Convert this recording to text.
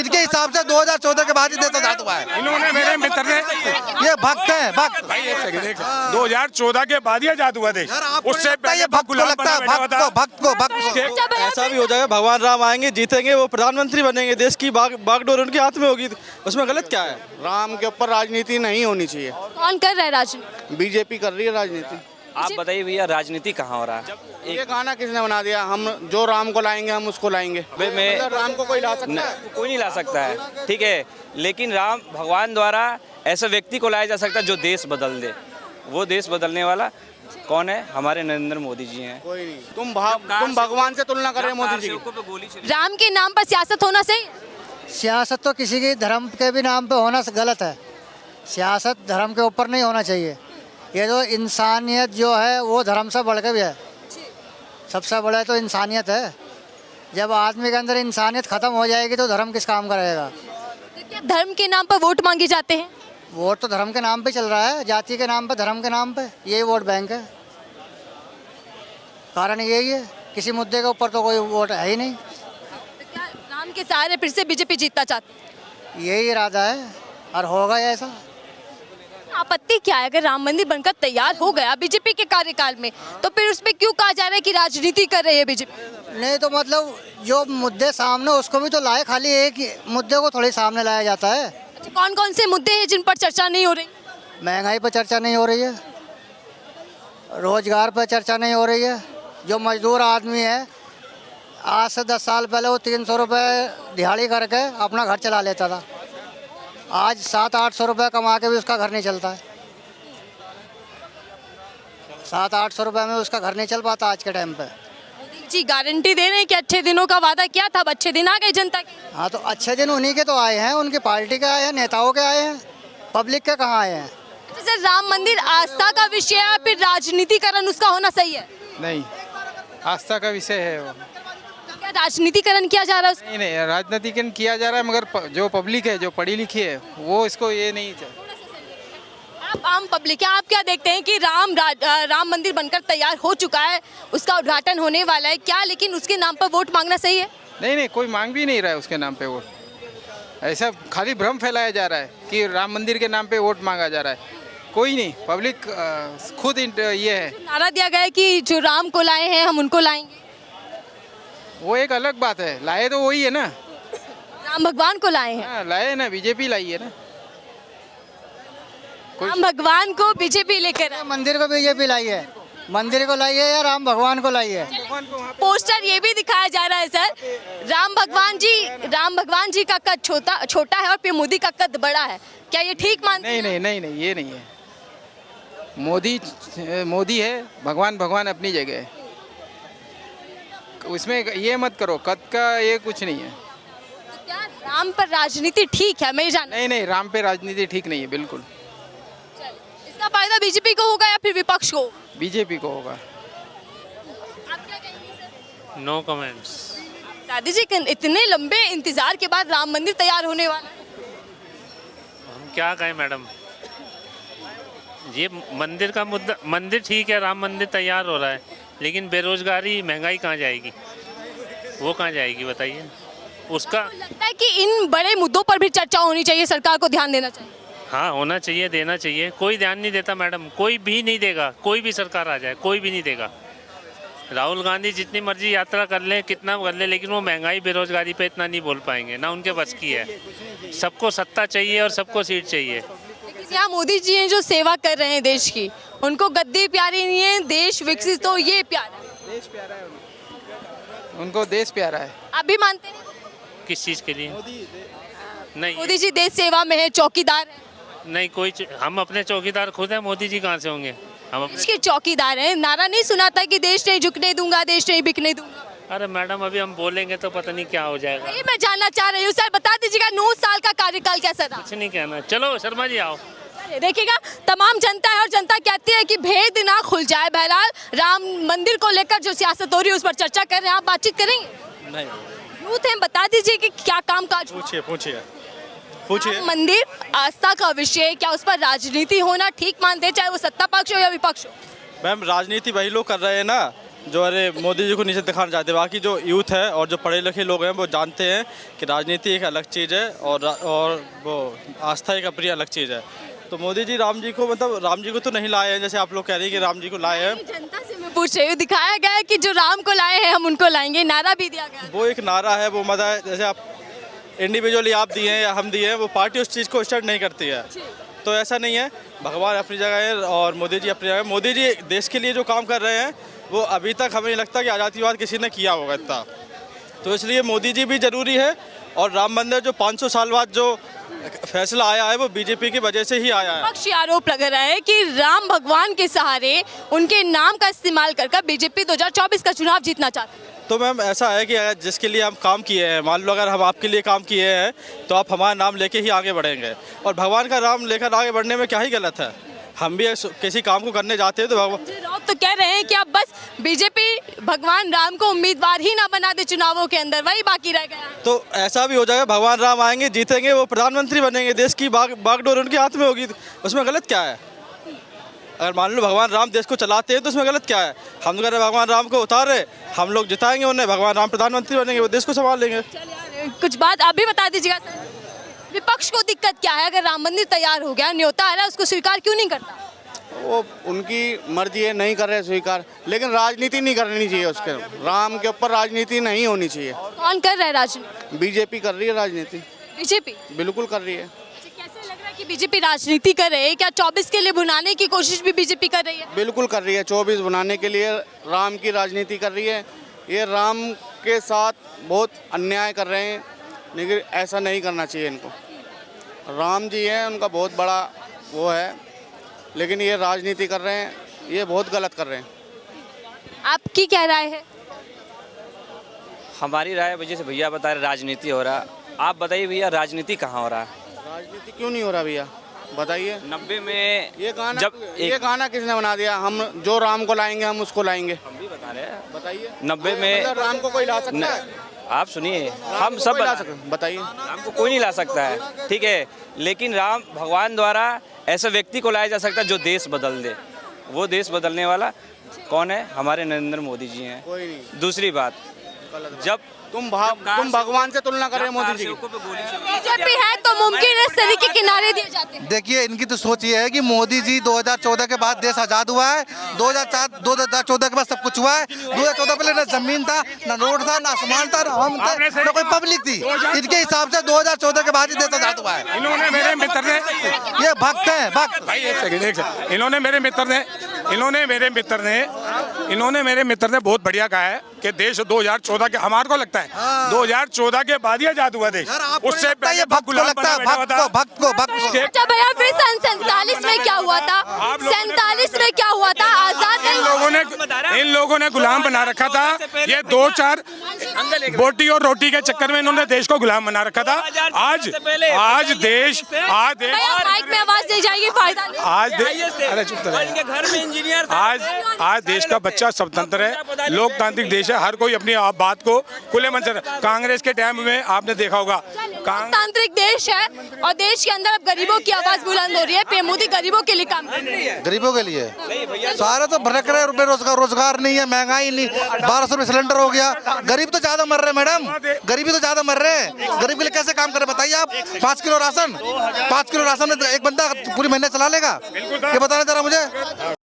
इनके हिसाब से 2014 के बाद ही देश आजाद हुआ है। इन्होंने मेरे मित्र ने ये भक्त है, भक्त। भाई एक सेकंड, 2014 के बाद ही आजाद हुआ देश। उससे पहले ये भक्त को लगता है, भक्त को ऐसा भी हो जाएगा, भगवान राम आएंगे, जीतेंगे, वो प्रधानमंत्री बनेंगे, देश की बागडोर उनके हाथ में होगी, उसमें गलत क्या है? राम के ऊपर राजनीति नहीं होनी चाहिए। कौन कर रहा है राजनीति? बीजेपी कर रही है राजनीति। आप बताइए भैया, राजनीति कहाँ हो रहा है? ये गाना किसने बना दिया? हम जो राम को लाएंगे हम उसको लाएंगे। मैं राम को कोई ला सकता है? कोई नहीं ला सकता है, ठीक है, लेकिन राम भगवान द्वारा ऐसे व्यक्ति को लाया जा सकता है जो देश बदल दे। वो देश बदलने वाला कौन है? हमारे नरेंद्र मोदी जी हैं। कोई नहीं। तुम भगवान से तुलना कर रहे हो मोदी जी की। राम के नाम पर सियासत होना सही? सियासत तो किसी के धर्म के भी नाम पे होना गलत है। सियासत धर्म के ऊपर नहीं होना चाहिए। ये जो इंसानियत जो है वो धर्म से बढ़ के भी है। सबसे बड़ा तो इंसानियत है। जब आदमी के अंदर इंसानियत खत्म हो जाएगी तो धर्म किस काम करेगा? तो क्या धर्म के नाम पर वोट मांगे जाते हैं? वोट तो धर्म के नाम पे चल रहा है, जाति के नाम पे, धर्म के नाम पे, यही वोट बैंक है। कारण यही है, किसी मुद्दे के ऊपर तो कोई वोट है ही नहीं। तो क्या राम के सहारे फिर से बीजेपी जीतना चाहती है? यही इरादा है और होगा ऐसा। आपत्ति क्या है अगर राम मंदिर बनकर तैयार हो गया बीजेपी के कार्यकाल में, तो फिर उसमें क्यों कहा जा रहा है कि राजनीति कर रही है बीजेपी? नहीं तो मतलब जो मुद्दे सामने उसको भी तो लाए, खाली एक ही मुद्दे को थोड़ी सामने लाया जाता है। अच्छा, कौन कौन से मुद्दे हैं जिन पर चर्चा नहीं हो रही? महंगाई पर चर्चा नहीं हो रही है, रोजगार पर चर्चा नहीं हो रही है। जो मजदूर आदमी है, आज से 10 साल पहले वो 300 रुपये दिहाड़ी करके अपना घर चला लेता था। आज 700-800 रुपये कमा के भी उसका घर नहीं चलता है। 700-800 रुपये में उसका घर नहीं चल पाता आज के टाइम पे। जी गारंटी दे रहे हैं कि अच्छे दिनों का वादा किया था, अब अच्छे दिन आ गए जनता के। हाँ तो अच्छे दिन उन्हीं के तो आए हैं, उनकी पार्टी के आए हैं, नेताओं के आए हैं, पब्लिक के कहाँ आए हैं? अच्छा सर, राम मंदिर आस्था का विषय है, फिर राजनीतिकरण उसका होना सही है? नहीं, आस्था का विषय है वो। क्या राजनीतिकरण किया जा रहा है? नहीं नहीं, राजनीतिकरण किया जा रहा है, मगर जो पब्लिक है, जो पढ़ी लिखी है, वो इसको ये नहीं चाहिए। आप आम पब्लिक है, आप क्या देखते हैं कि राम मंदिर बनकर तैयार हो चुका है, उसका उद्घाटन होने वाला है क्या, लेकिन उसके नाम पर वोट मांगना सही है? नहीं नहीं, कोई मांग भी नहीं रहा है उसके नाम पे वोट। ऐसा खाली भ्रम फैलाया जा रहा है कि राम मंदिर के नाम पे वोट मांगा जा रहा है। कोई नहीं, पब्लिक खुद ये है। नारा दिया गया है कि जो राम को लाए हैं हम उनको लाएंगे। वो एक अलग बात है, लाए तो वही है ना, राम भगवान को लाए हैं। हाँ, लाए ना, बीजेपी लाई है ना। राम भगवान को बीजेपी लेकर आए। मंदिर को बीजेपी लाई है, मंदिर को लाई है या राम भगवान को लाई है? पोस्टर ये भी दिखाया जा रहा है सर, राम भगवान जी का कद छोटा है और फिर मोदी का कद बड़ा है, क्या ये ठीक मानते हैं? नहीं नहीं नहीं नहीं, ये नहीं है। मोदी है, भगवान अपनी जगह है, उसमें ये मत करो, कद का ये कुछ नहीं है। तो क्या राम पर राजनीति ठीक है? मैं ये जानना। नहीं, राम पे राजनीति ठीक नहीं है बिल्कुल। इसका फायदा बीजेपी को होगा या फिर विपक्ष को? बीजेपी को होगा। आप क्या कहेंगे सर? No comments. दादी जी, इतने लंबे इंतजार के बाद राम मंदिर तैयार होने वाला है, हम क्या कहें मैडम, ये मंदिर का मुद्दा, मंदिर ठीक है, राम मंदिर तैयार हो रहा है, लेकिन बेरोजगारी, महंगाई कहाँ जाएगी? वो कहाँ जाएगी बताइए? उसका लगता है कि इन बड़े मुद्दों पर भी चर्चा होनी चाहिए, सरकार को ध्यान देना चाहिए। हाँ, होना चाहिए, देना चाहिए। कोई ध्यान नहीं देता मैडम, कोई भी नहीं देगा, कोई भी सरकार आ जाए कोई भी नहीं देगा। राहुल गांधी जितनी मर्जी यात्रा कर ले, कितना कर ले, लेकिन वो महंगाई बेरोजगारी पे इतना नहीं बोल पाएंगे, ना उनके बस की है। सबको सत्ता चाहिए और सबको सीट चाहिए। लेकिन यहाँ मोदी जी हैं जो सेवा कर रहे हैं देश की, उनको गद्दी प्यारी नहीं है, देश विकसित तो ये प्यारा है। देश प्यारा है उनको, देश प्यारा है। आप भी मानते हैं? किस चीज़ के लिए? नहीं, मोदी जी देश सेवा में है, चौकीदार है। नहीं, कोई हम अपने चौकीदार खुद हैं, मोदी जी कहाँ से होंगे? हम देश के चौकीदार हैं। नारा नहीं सुना था कि देश नहीं झुकने दूंगा, देश नहीं बिकने दूंगा? अरे मैडम, अभी हम बोलेंगे तो पता नहीं क्या हो जाएगा। ये मैं जानना चाह रही हूँ सर, बता दीजिएगा 9 साल का कार्यकाल कैसा था? कुछ नहीं कहना। चलो शर्मा जी आओ। देखिएगा, तमाम जनता है और जनता कहती है कि भेद ना खुल जाए। बहरहाल राम मंदिर को लेकर जो सियासत हो रही है उस पर चर्चा कर रहे हैं, आप बातचीत करेंगे? नहीं। यूथ हैं, बता दीजिए कि क्या काम काज? पूछिए। राम मंदिर आस्था का विषय, क्या उस पर राजनीति होना ठीक मानते हैं, चाहे वो सत्ता पक्ष हो या विपक्ष हो? मैम, राजनीति वही लोग कर रहे हैं ना जो अरे मोदी जी को नीचे दिखाना चाहते हैं। बाकी जो यूथ है और जो पढ़े लिखे लोग हैं वो जानते हैं कि राजनीति एक अलग चीज़ है और वो आस्था एक अपनी अलग चीज़ है। तो मोदी जी राम जी को मतलब राम जी को तो नहीं लाए हैं, जैसे आप लोग कह रही हैं कि राम जी को लाए हैं। जनता से मैं पूछ रही हूँ, दिखाया गया है कि जो राम को लाए हैं हम उनको लाएंगे, नारा भी दिया गया है। वो एक नारा है, वो मजा है। जैसे आप इंडिविजुअली आप दिए हैं या हम दिए हैं, वो पार्टी उस चीज़ को स्टार्ट नहीं करती है। तो ऐसा नहीं है, भगवान अपनी जगह है और मोदी जी अपनी जगह। मोदी जी देश के लिए जो काम कर रहे हैं वो अभी तक हमें नहीं लगता कि आज़ादीवाद किसी ने किया होगा इतना। तो इसलिए मोदी जी भी ज़रूरी है। और राम मंदिर जो 500 साल बाद जो फैसला आया है वो बीजेपी की वजह से ही आया है। पक्ष आरोप लग रहा है कि राम भगवान के सहारे उनके नाम का इस्तेमाल कर बीजेपी 2024 का चुनाव जीतना चाहती है। तो मैम ऐसा है कि अगर जिसके लिए हम काम किए हैं, मान लो अगर हम आपके लिए काम किए हैं तो आप हमारा नाम लेके ही आगे बढ़ेंगे। और भगवान का नाम लेकर आगे बढ़ने में क्या ही गलत है। हम भी किसी काम को करने जाते हैं तो भगवान राउत तो कह रहे हैं कि अब बस बीजेपी भगवान राम को उम्मीदवार ही ना बना दे चुनावों के अंदर, वही बाकी रह गया। तो ऐसा भी हो जाएगा, भगवान राम आएंगे, जीतेंगे, वो प्रधानमंत्री बनेंगे, देश की बागडोर उनके हाथ में होगी। उसमें गलत क्या है? अगर मान लो भगवान राम देश को चलाते हैं तो उसमें गलत क्या है? हम तो कह रहे भगवान राम को उतारे, हम लोग जिताएंगे उन्हें, भगवान राम प्रधानमंत्री बनेंगे, वो देश को संभाल लेंगे। कुछ बात आप भी बता दीजिएगा सर, विपक्ष को दिक्कत क्या है? अगर राम मंदिर तैयार हो गया, न्योता आ रहा है, उसको स्वीकार क्यों नहीं करता? वो उनकी मर्जी है, नहीं कर रहे स्वीकार, लेकिन राजनीति नहीं करनी चाहिए उसके। राम के ऊपर राजनीति नहीं होनी चाहिए। कौन कर रहा है राजनीति? बीजेपी कर रही है राजनीति। बीजेपी बिल्कुल कर रही है। कैसे लग रहा है कि बीजेपी राजनीति कर रही है? क्या 24 के लिए भुनाने की कोशिश भी बीजेपी कर रही है? बिल्कुल कर रही है। 24 बनाने के लिए राम की राजनीति कर रही है। ये राम के साथ बहुत अन्याय कर रहे हैं, लेकिन ऐसा नहीं करना चाहिए इनको। राम जी हैं, उनका बहुत बड़ा वो है, लेकिन ये राजनीति कर रहे हैं, ये बहुत गलत कर रहे हैं। आपकी क्या राय है? हमारी राय वजह से भैया बता रहे राजनीति हो रहा। आप बताइए भैया राजनीति कहाँ हो रहा है? राजनीति क्यों नहीं हो रहा भैया, बताइए। 90 में ये गाना जब ये गाना किसने बना दिया? हम जो राम को लाएंगे हम उसको लाएंगे। हम भी बता रहे हैं, बताइए। 90 में मतलब राम को कोई ला सकता है? आप सुनिए, हम सब ला सकते, बताइए। राम को कोई नहीं ला सकता है, ठीक है, लेकिन राम भगवान द्वारा ऐसे व्यक्ति को लाया जा सकता है जो देश बदल दे। वो देश बदलने वाला कौन है? हमारे नरेंद्र मोदी जी हैं। कोई नहीं। दूसरी बात, जब तुम भगवान से तुलना कर रहे हो मोदी जी की। बीजेपी है तो मुमकिन है सही के किनारे दिए जाते हैं। देखिए इनकी तो सोच ये है कि मोदी जी 2014 के बाद देश आजाद हुआ है, 2014 के बाद सब कुछ हुआ है। 2014 पहले ना जमीन था, ना रोड था, ना आसमान था, ना हम थे, ना कोई पब्लिक थी। इनके हिसाब से 2014 के बाद ही देश आजाद हुआ है। इन्होंने मेरे मित्र ने ये भक्त है, भक्त। भाई एक सेकंड, इन्होंने मेरे मित्र ने बहुत बढ़िया कहा है कि देश 2014 के, हमारे को लगता है 2014 के बाद ही आजाद हुआ देश। उससे पहले भक्त को लगता है, भक्त को। अच्छा भैया, फिर 47 में क्या हुआ था? 47 में क्या हुआ था? आजाद इन लोगों ने गुलाम बना रखा था। ये 2-4 बोटी और रोटी के चक्कर में इन्होंने देश को गुलाम बना रखा था। आज देश माइक में आवाज नहीं जाएगी, फायदा नहीं। अरे चुप आज देश का बच्चा स्वतंत्र है, लोकतांत्रिक देश है, हर कोई अपनी बात को खुले मन से। कांग्रेस के टाइम में आपने देखा होगा, लोकतांत्रिक देश है और देश के अंदर अब गरीबों की आवाज बुलंद हो रही है। पीएम मोदी गरीबों के लिए काम कर रही है। गरीबों के लिए सारे तो भटक रहे, रोजगार नहीं है, महंगाई नहीं, 1200 रुपये सिलेंडर हो गया। गरीब तो ज्यादा मर रहे मैडम, गरीबी तो ज्यादा मर रहे हैं। गरीब के लिए कैसे काम करे बताइए आप? 5 किलो राशन एक बंदा पूरी महीने चला लेगा? ये बताना जरा मुझे।